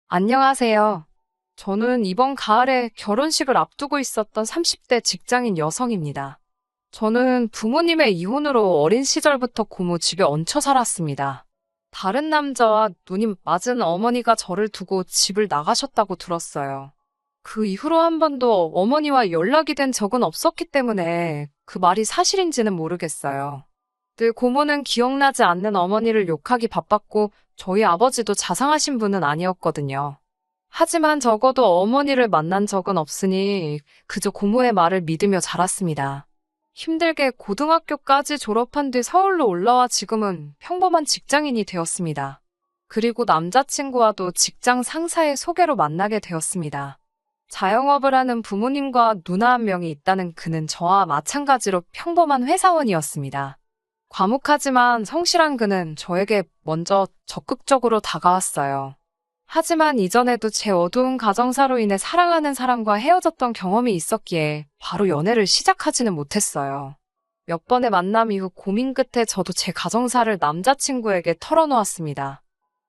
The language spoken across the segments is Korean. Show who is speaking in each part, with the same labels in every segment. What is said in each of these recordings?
Speaker 1: 안녕하세요. 저는 이번 가을에 결혼식을 앞두고 있었던 30대 직장인 여성입니다. 저는 부모님의 이혼으로 어린 시절부터 고모 집에 얹혀 살았습니다. 다른 남자와 눈이 맞은 어머니가 저를 두고 집을 나가셨다고 들었어요. 그 이후로 한 번도 어머니와 연락이 된 적은 없었기 때문에 그 말이 사실인지는 모르겠어요. 늘 고모는 기억나지 않는 어머니를 욕하기 바빴고 저희 아버지도 자상하신 분은 아니었거든요. 하지만 적어도 어머니를 만난 적은 없으니 그저 고모의 말을 믿으며 자랐습니다. 힘들게 고등학교까지 졸업한 뒤 서울로 올라와 지금은 평범한 직장인이 되었습니다. 그리고 남자친구와도 직장 상사의 소개로 만나게 되었습니다. 자영업을 하는 부모님과 누나 한 명이 있다는 그는 저와 마찬가지로 평범한 회사원이었습니다. 과묵하지만 성실한 그는 저에게 먼저 적극적으로 다가왔어요. 하지만 이전에도 제 어두운 가정사로 인해 사랑하는 사람과 헤어졌던 경험이 있었기에 바로 연애를 시작하지는 못했어요. 몇 번의 만남 이후 고민 끝에 저도 제 가정사를 남자친구에게 털어놓았습니다.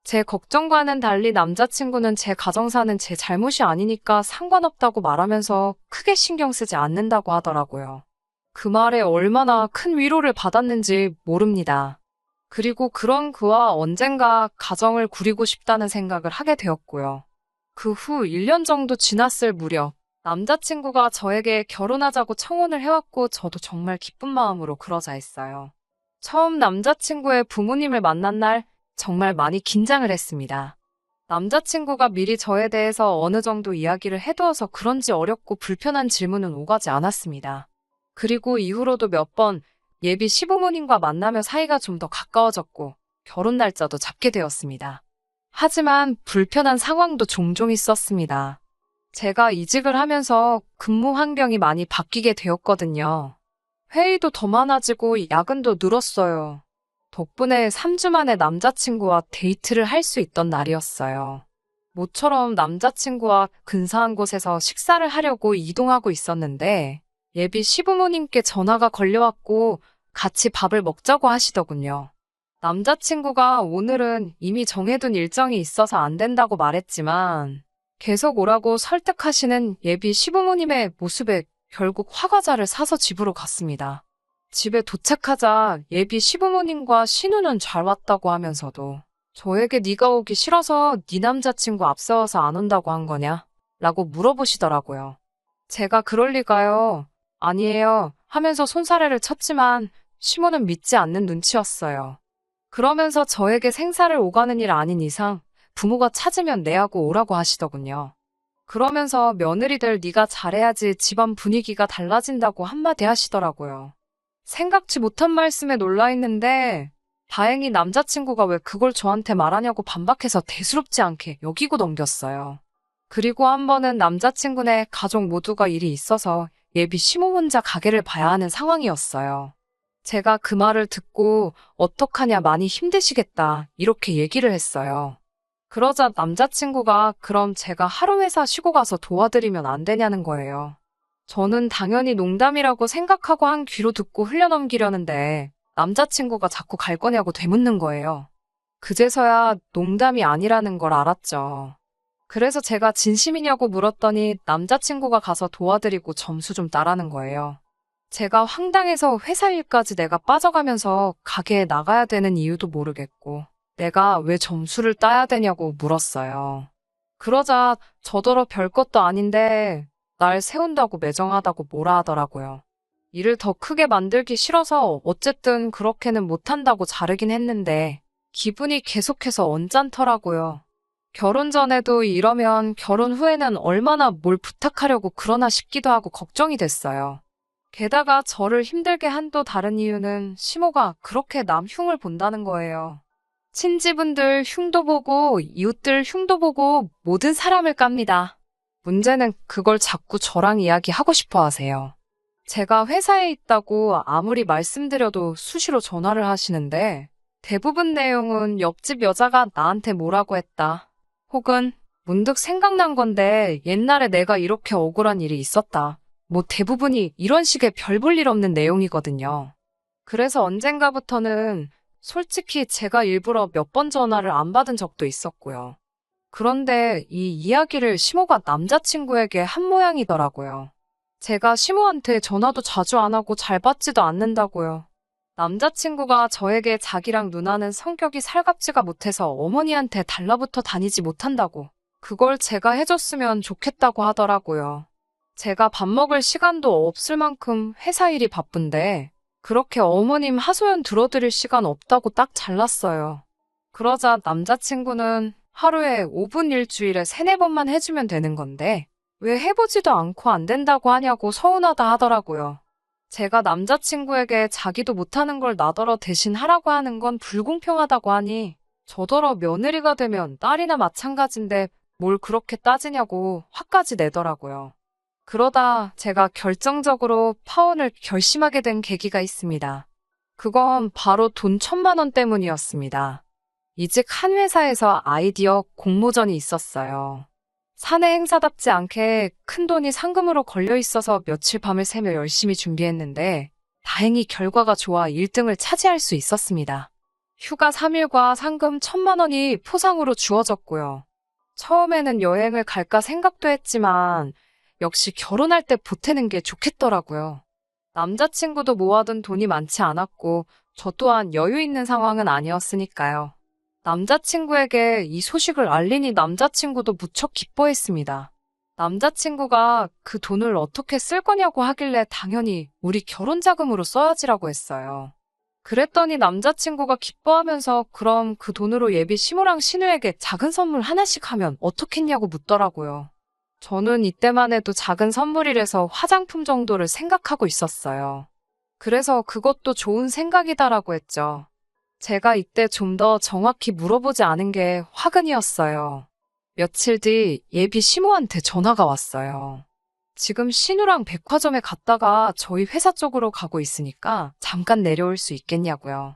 Speaker 1: 제 걱정과는 달리 남자친구는 제 가정사는 제 잘못이 아니니까 상관없다고 말하면서 크게 신경 쓰지 않는다고 하더라고요. 그 말에 얼마나 큰 위로를 받았는지 모릅니다. 그리고 그런 그와 언젠가 가정을 꾸리고 싶다는 생각을 하게 되었고요. 그 후 1년 정도 지났을 무렵 남자친구가 저에게 결혼하자고 청혼을 해왔고 저도 정말 기쁜 마음으로 그러자 했어요. 처음 남자친구의 부모님을 만난 날 정말 많이 긴장을 했습니다. 남자친구가 미리 저에 대해서 어느 정도 이야기를 해두어서 그런지 어렵고 불편한 질문은 오가지 않았습니다. 그리고 이후로도 몇 번 예비 시부모님과 만나며 사이가 좀 더 가까워졌고 결혼 날짜도 잡게 되었습니다. 하지만 불편한 상황도 종종 있었습니다. 제가 이직을 하면서 근무 환경이 많이 바뀌게 되었거든요. 회의도 더 많아지고 야근도 늘었어요. 덕분에 3주 만에 남자친구와 데이트를 할 수 있던 날이었어요. 모처럼 남자친구와 근사한 곳에서 식사를 하려고 이동하고 있었는데 예비 시부모님께 전화가 걸려왔고 같이 밥을 먹자고 하시더군요. 남자친구가 오늘은 이미 정해둔 일정이 있어서 안 된다고 말했지만 계속 오라고 설득하시는 예비 시부모님의 모습에 결국 화과자를 사서 집으로 갔습니다. 집에 도착하자 예비 시부모님과 신우는 잘 왔다고 하면서도 저에게 네가 오기 싫어서 네 남자친구 앞세워서 안 온다고 한 거냐? 라고 물어보시더라고요. 제가 그럴 리가요. 아니에요. 하면서 손사래를 쳤지만 시모는 믿지 않는 눈치였어요. 그러면서 저에게 생사를 오가는 일 아닌 이상 부모가 찾으면 내하고 오라고 하시더군요. 그러면서 며느리들 네가 잘해야지 집안 분위기가 달라진다고 한마디 하시더라고요. 생각지 못한 말씀에 놀라 있는데 다행히 남자친구가 왜 그걸 저한테 말하냐고 반박해서 대수롭지 않게 여기고 넘겼어요. 그리고 한 번은 남자친구네 가족 모두가 일이 있어서 예비 시모 혼자 가게를 봐야 하는 상황이었어요. 제가 그 말을 듣고 어떡하냐 많이 힘드시겠다 이렇게 얘기를 했어요. 그러자 남자친구가 그럼 제가 하루 회사 쉬고 가서 도와드리면 안 되냐는 거예요. 저는 당연히 농담이라고 생각하고 한 귀로 듣고 흘려넘기려는데 남자친구가 자꾸 갈 거냐고 되묻는 거예요. 그제서야 농담이 아니라는 걸 알았죠. 그래서 제가 진심이냐고 물었더니 남자친구가 가서 도와드리고 점수 좀 따라는 거예요. 제가 황당해서 회사 일까지 내가 빠져가면서 가게에 나가야 되는 이유도 모르겠고 내가 왜 점수를 따야 되냐고 물었어요. 그러자 저더러 별것도 아닌데 날 세운다고 매정하다고 뭐라 하더라고요. 일을 더 크게 만들기 싫어서 어쨌든 그렇게는 못한다고 자르긴 했는데 기분이 계속해서 언짢더라고요. 결혼 전에도 이러면 결혼 후에는 얼마나 뭘 부탁하려고 그러나 싶기도 하고 걱정이 됐어요. 게다가 저를 힘들게 한 또 다른 이유는 시모가 그렇게 남 흉을 본다는 거예요. 친지분들 흉도 보고 이웃들 흉도 보고 모든 사람을 깝니다. 문제는 그걸 자꾸 저랑 이야기하고 싶어 하세요. 제가 회사에 있다고 아무리 말씀드려도 수시로 전화를 하시는데 대부분 내용은 옆집 여자가 나한테 뭐라고 했다. 혹은 문득 생각난 건데 옛날에 내가 이렇게 억울한 일이 있었다. 뭐 대부분이 이런 식의 별 볼 일 없는 내용이거든요. 그래서 언젠가부터는 솔직히 제가 일부러 몇 번 전화를 안 받은 적도 있었고요. 그런데 이 이야기를 시모가 남자친구에게 한 모양이더라고요. 제가 시모한테 전화도 자주 안 하고 잘 받지도 않는다고요. 남자친구가 저에게 자기랑 누나는 성격이 살갑지가 못해서 어머니한테 달라붙어 다니지 못한다고. 그걸 제가 해줬으면 좋겠다고 하더라고요. 제가 밥 먹을 시간도 없을 만큼 회사 일이 바쁜데 그렇게 어머님 하소연 들어드릴 시간 없다고 딱 잘랐어요. 그러자 남자친구는 하루에 5분 일주일에 3-4번만 해주면 되는 건데 왜 해보지도 않고 안 된다고 하냐고 서운하다 하더라고요. 제가 남자친구에게 자기도 못하는 걸 나더러 대신 하라고 하는 건 불공평하다고 하니 저더러 며느리가 되면 딸이나 마찬가지인데 뭘 그렇게 따지냐고 화까지 내더라고요. 그러다 제가 결정적으로 파혼을 결심하게 된 계기가 있습니다. 그건 바로 돈 1,000만 원 때문이었습니다. 이직 한 회사에서 아이디어 공모전이 있었어요. 사내 행사답지 않게 큰돈이 상금으로 걸려 있어서 며칠 밤을 새며 열심히 준비했는데 다행히 결과가 좋아 1등을 차지할 수 있었습니다. 휴가 3일과 상금 1,000만 원이 포상으로 주어졌고요. 처음에는 여행을 갈까 생각도 했지만 역시 결혼할 때 보태는 게 좋겠더라고요. 남자친구도 모아둔 돈이 많지 않았고 저 또한 여유 있는 상황은 아니었으니까요. 남자친구에게 이 소식을 알리니 남자친구도 무척 기뻐했습니다. 남자친구가 그 돈을 어떻게 쓸 거냐고 하길래 당연히 우리 결혼 자금으로 써야지라고 했어요. 그랬더니 남자친구가 기뻐하면서 그럼 그 돈으로 예비 시모랑 신우에게 작은 선물 하나씩 하면 어떻겠냐고 묻더라고요. 저는 이때만 해도 작은 선물이라서 화장품 정도를 생각하고 있었어요. 그래서 그것도 좋은 생각이다라고 했죠. 제가 이때 좀 더 정확히 물어보지 않은 게 화근이었어요. 며칠 뒤 예비 시모한테 전화가 왔어요. 지금 신우랑 백화점에 갔다가 저희 회사 쪽으로 가고 있으니까 잠깐 내려올 수 있겠냐고요.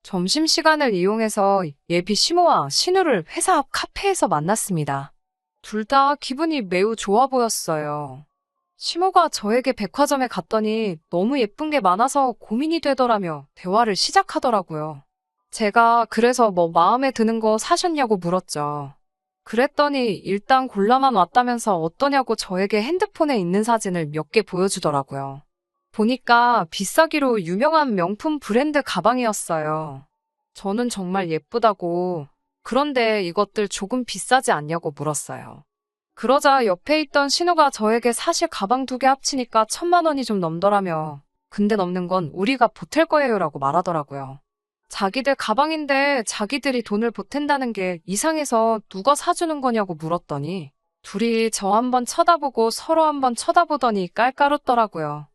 Speaker 1: 점심시간을 이용해서 예비 시모와 신우를 회사 앞 카페에서 만났습니다. 둘 다 기분이 매우 좋아 보였어요. 시모가 저에게 백화점에 갔더니 너무 예쁜 게 많아서 고민이 되더라며 대화를 시작하더라고요. 제가 그래서 뭐 마음에 드는 거 사셨냐고 물었죠. 그랬더니 일단 골라만 왔다면서 어떠냐고 저에게 핸드폰에 있는 사진을 몇 개 보여주더라고요. 보니까 비싸기로 유명한 명품 브랜드 가방이었어요. 저는 정말 예쁘다고, 그런데 이것들 조금 비싸지 않냐고 물었어요. 그러자 옆에 있던 신우가 저에게 사실 가방 2개 합치니까 1,000만 원이 좀 넘더라며 근데 넘는 건 우리가 보탤 거예요라고 말하더라고요. 자기들 가방인데 자기들이 돈을 보탠다는 게 이상해서 누가 사주는 거냐고 물었더니 둘이 저 한번 쳐다보고 서로 한번 쳐다보더니 깔깔 웃더라고요.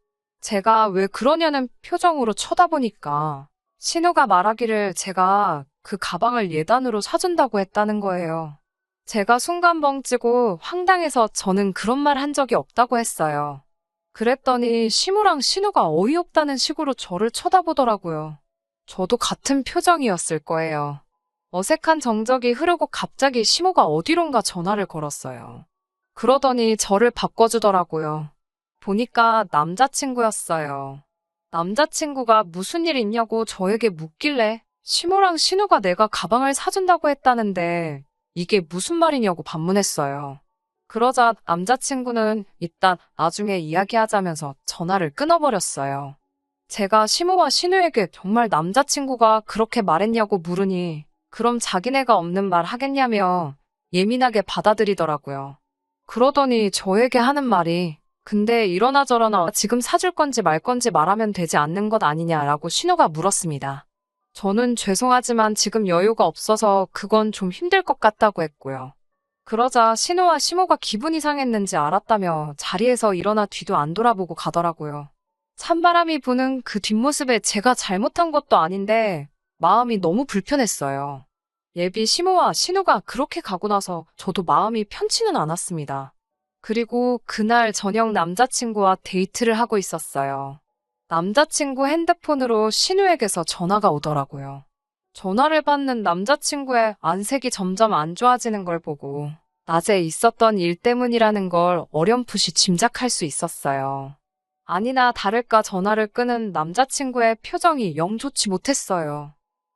Speaker 1: 제가 왜 그러냐는 표정으로 쳐다보니까 신우가 말하기를 제가 그 가방을 예단으로 사준다고 했다는 거예요. 제가 순간 뻥치고 황당해서 저는 그런 말 한 적이 없다고 했어요. 그랬더니 시무랑 신우가 어이없다는 식으로 저를 쳐다보더라고요. 저도 같은 표정이었을 거예요. 어색한 정적이 흐르고 갑자기 시모가 어디론가 전화를 걸었어요. 그러더니 저를 바꿔주더라고요. 보니까 남자친구였어요. 남자친구가 무슨 일 있냐고 저에게 묻길래 시모랑 신우가 내가 가방을 사준다고 했다는데 이게 무슨 말이냐고 반문했어요. 그러자 남자친구는 이따 나중에 이야기하자면서 전화를 끊어버렸어요. 제가 시모와 신우에게 정말 남자친구가 그렇게 말했냐고 물으니 그럼 자기네가 없는 말 하겠냐며 예민하게 받아들이더라고요. 그러더니 저에게 하는 말이 근데 이러나 저러나 지금 사줄 건지 말 건지 말하면 되지 않는 것 아니냐라고 신우가 물었습니다. 저는 죄송하지만 지금 여유가 없어서 그건 좀 힘들 것 같다고 했고요. 그러자 신우와 시모가 기분이 상했는지 알았다며 자리에서 일어나 뒤도 안 돌아보고 가더라고요. 찬바람이 부는 그 뒷모습에 제가 잘못한 것도 아닌데 마음이 너무 불편했어요. 예비 시모와 신우가 그렇게 가고 나서 저도 마음이 편치는 않았습니다. 그리고 그날 저녁 남자친구와 데이트를 하고 있었어요. 남자친구 핸드폰으로 신우에게서 전화가 오더라고요. 전화를 받는 남자친구의 안색이 점점 안 좋아지는 걸 보고 낮에 있었던 일 때문이라는 걸 어렴풋이 짐작할 수 있었어요. 아니나 다를까 전화를 끄는 남자친구의 표정이 영 좋지 못했어요.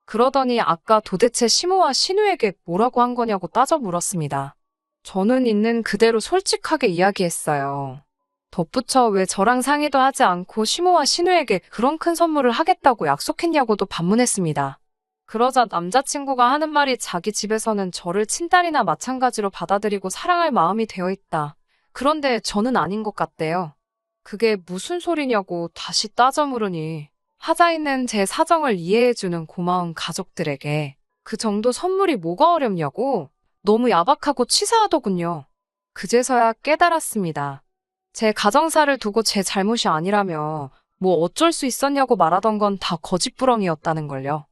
Speaker 1: 그러더니 아까 도대체 시모와 신우에게 뭐라고 한 거냐고 따져 물었습니다. 저는 있는 그대로 솔직하게 이야기했어요. 덧붙여 왜 저랑 상의도 하지 않고 시모와 신우에게 그런 큰 선물을 하겠다고 약속했냐고도 반문했습니다. 그러자 남자친구가 하는 말이 자기 집에서는 저를 친딸이나 마찬가지로 받아들이고 사랑할 마음이 되어 있다. 그런데 저는 아닌 것 같대요. 그게 무슨 소리냐고 다시 따져 물으니 하자 있는 제 사정을 이해해주는 고마운 가족들에게 그 정도 선물이 뭐가 어렵냐고 너무 야박하고 치사하더군요. 그제서야 깨달았습니다. 제 가정사를 두고 제 잘못이 아니라며 뭐 어쩔 수 있었냐고 말하던 건 다 거짓부렁이었다는 걸요.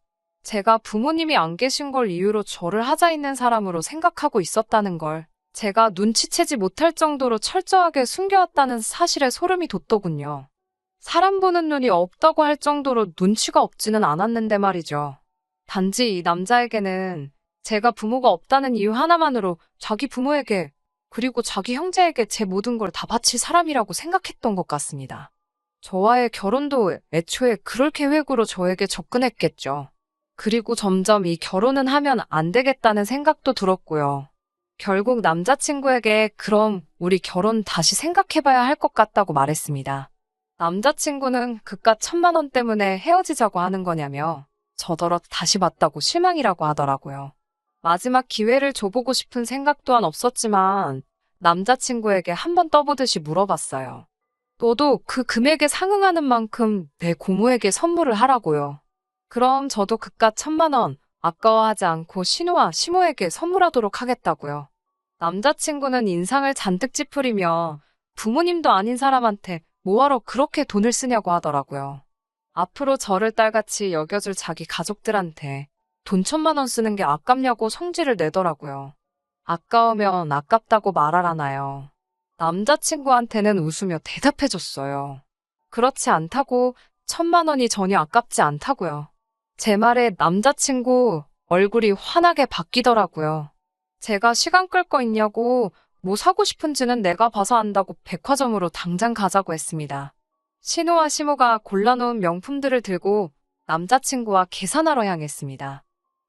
Speaker 1: 제가 부모님이 안 계신 걸 이유로 저를 하자 있는 사람으로 생각하고 있었다는 걸 제가 눈치채지 못할 정도로 철저하게 숨겨왔다는 사실에 소름이 돋더군요. 사람 보는 눈이 없다고 할 정도로 눈치가 없지는 않았는데 말이죠. 단지 이 남자에게는 제가 부모가 없다는 이유 하나만으로 자기 부모에게 그리고 자기 형제에게 제 모든 걸 다 바칠 사람이라고 생각했던 것 같습니다. 저와의 결혼도 애초에 그럴 계획으로 저에게 접근했겠죠. 그리고 점점 이 결혼은 하면 안 되겠다는 생각도 들었고요. 결국 남자친구에게 그럼 우리 결혼 다시 생각해봐야 할 것 같다고 말했습니다. 남자친구는 그깟 1,000만 원 때문에 헤어지자고 하는 거냐며 저더러 다시 봤다고 실망이라고 하더라고요. 마지막 기회를 줘보고 싶은 생각 또한 없었지만 남자친구에게 한 번 떠보듯이 물어봤어요. 너도 그 금액에 상응하는 만큼 내 고모에게 선물을 하라고요. 그럼 저도 그깟 1,000만 원 아까워하지 않고 신우와 시모에게 선물하도록 하겠다고요. 남자친구는 인상을 잔뜩 찌푸리며 부모님도 아닌 사람한테 뭐하러 그렇게 돈을 쓰냐고 하더라고요. 앞으로 저를 딸같이 여겨줄 자기 가족들한테 돈 1,000만 원 쓰는 게 아깝냐고 성질을 내더라고요. 아까우면 아깝다고 말하라나요. 남자친구한테는 웃으며 대답해줬어요. 그렇지 않다고 1,000만 원이 전혀 아깝지 않다고요. 제 말에 남자친구 얼굴이 환하게 바뀌더라고요. 제가 시간 끌 거 있냐고 뭐 사고 싶은지는 내가 봐서 안다고 백화점으로 당장 가자고 했습니다. 신우와 시모가 골라놓은 명품들을 들고 남자친구와 계산하러 향했습니다.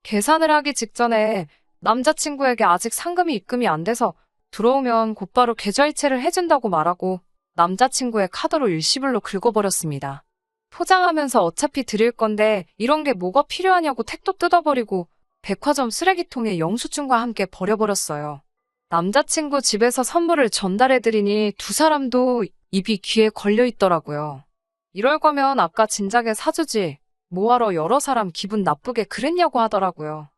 Speaker 1: 계산을 하기 직전에 남자친구에게 아직 상금이 입금이 안 돼서 들어오면 곧바로 계좌이체를 해준다고 말하고 남자친구의 카드로 일시불로 긁어버렸습니다. 포장하면서 어차피 드릴 건데 이런 게 뭐가 필요하냐고 택도 뜯어버리고 백화점 쓰레기통에 영수증과 함께 버려버렸어요. 남자친구 집에서 선물을 전달해드리니 두 사람도 입이 귀에 걸려있더라고요. 이럴 거면 아까 진작에 사주지. 뭐하러 여러 사람 기분 나쁘게 그랬냐고 하더라고요.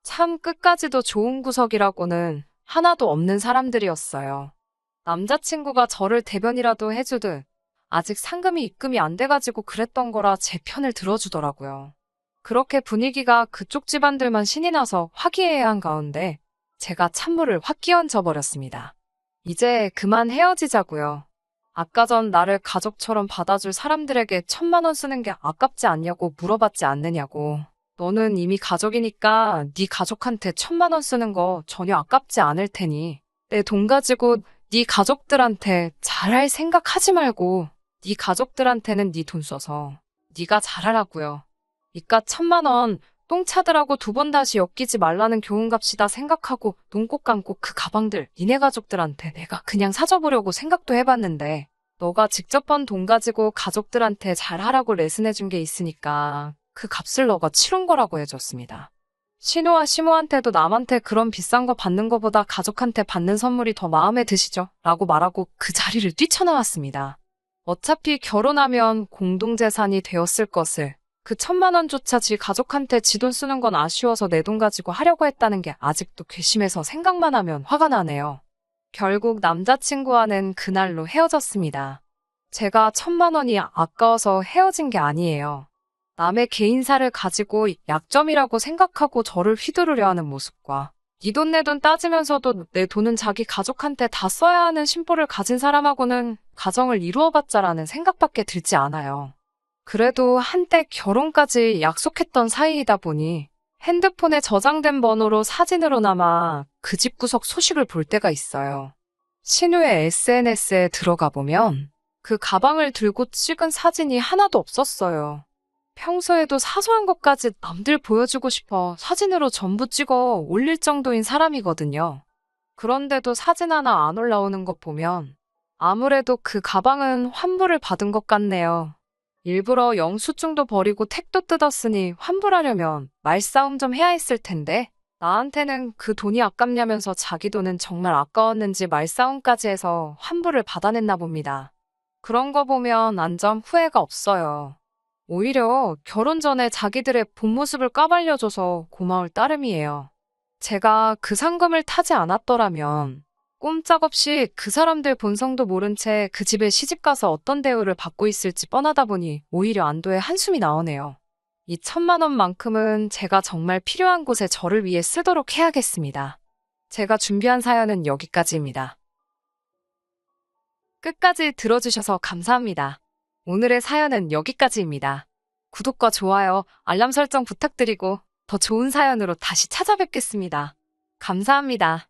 Speaker 1: 참 끝까지도 좋은 구석이라고는 하나도 없는 사람들이었어요. 남자친구가 저를 대변이라도 해주듯 아직 상금이 입금이 안 돼가지고 그랬던 거라 제 편을 들어주더라고요. 그렇게 분위기가 그쪽 집안들만 신이 나서 화기애애한 가운데 제가 찬물을 확 끼얹어 버렸습니다. 이제 그만 헤어지자고요. 아까 전 나를 가족처럼 받아줄 사람들에게 1,000만 원 쓰는 게 아깝지 않냐고 물어봤지 않느냐고. 너는 이미 가족이니까 네 가족한테 1,000만 원 쓰는 거 전혀 아깝지 않을 테니 내 돈 가지고 네 가족들한테 잘할 생각 하지 말고 네 가족들한테는 네 돈 써서 네가 잘하라고요. 이깟 1,000만 원 똥 차더라고 두 번 다시 엮이지 말라는 교훈값이다 생각하고 눈 꼭 감고 그 가방들 니네 가족들한테 내가 그냥 사줘보려고 생각도 해봤는데 너가 직접 번 돈 가지고 가족들한테 잘하라고 레슨해준 게 있으니까 그 값을 너가 치른 거라고 해줬습니다. 신우와 시모한테도 남한테 그런 비싼 거 받는 거보다 가족한테 받는 선물이 더 마음에 드시죠? 라고 말하고 그 자리를 뛰쳐나왔습니다. 어차피 결혼하면 공동재산이 되었을 것을 그 1,000만 원조차 지 가족한테 지 돈 쓰는 건 아쉬워서 내 돈 가지고 하려고 했다는 게 아직도 괘씸해서 생각만 하면 화가 나네요. 결국 남자친구와는 그날로 헤어졌습니다. 제가 1,000만 원이 아까워서 헤어진 게 아니에요. 남의 개인사를 가지고 약점이라고 생각하고 저를 휘두르려 하는 모습과 네 돈 내 돈 따지면서도 내 돈은 자기 가족한테 다 써야 하는 심보를 가진 사람하고는 가정을 이루어봤자라는 생각밖에 들지 않아요. 그래도 한때 결혼까지 약속했던 사이이다 보니 핸드폰에 저장된 번호로 사진으로나마 그 집구석 소식을 볼 때가 있어요. 신우의 SNS에 들어가 보면 그 가방을 들고 찍은 사진이 하나도 없었어요. 평소에도 사소한 것까지 남들 보여주고 싶어 사진으로 전부 찍어 올릴 정도인 사람이거든요. 그런데도 사진 하나 안 올라오는 것 보면 아무래도 그 가방은 환불을 받은 것 같네요. 일부러 영수증도 버리고 택도 뜯었으니 환불하려면 말싸움 좀 해야 했을 텐데 나한테는 그 돈이 아깝냐면서 자기 돈은 정말 아까웠는지 말싸움까지 해서 환불을 받아냈나 봅니다. 그런 거 보면 안전 후회가 없어요. 오히려 결혼 전에 자기들의 본 모습을 까발려줘서 고마울 따름이에요. 제가 그 상금을 타지 않았더라면 꼼짝없이 그 사람들 본성도 모른 채 그 집에 시집가서 어떤 대우를 받고 있을지 뻔하다 보니 오히려 안도의 한숨이 나오네요. 이 1,000만 원만큼은 제가 정말 필요한 곳에 저를 위해 쓰도록 해야겠습니다. 제가 준비한 사연은 여기까지입니다. 끝까지 들어주셔서 감사합니다. 오늘의 사연은 여기까지입니다. 구독과 좋아요, 알람 설정 부탁드리고 더 좋은 사연으로 다시 찾아뵙겠습니다. 감사합니다.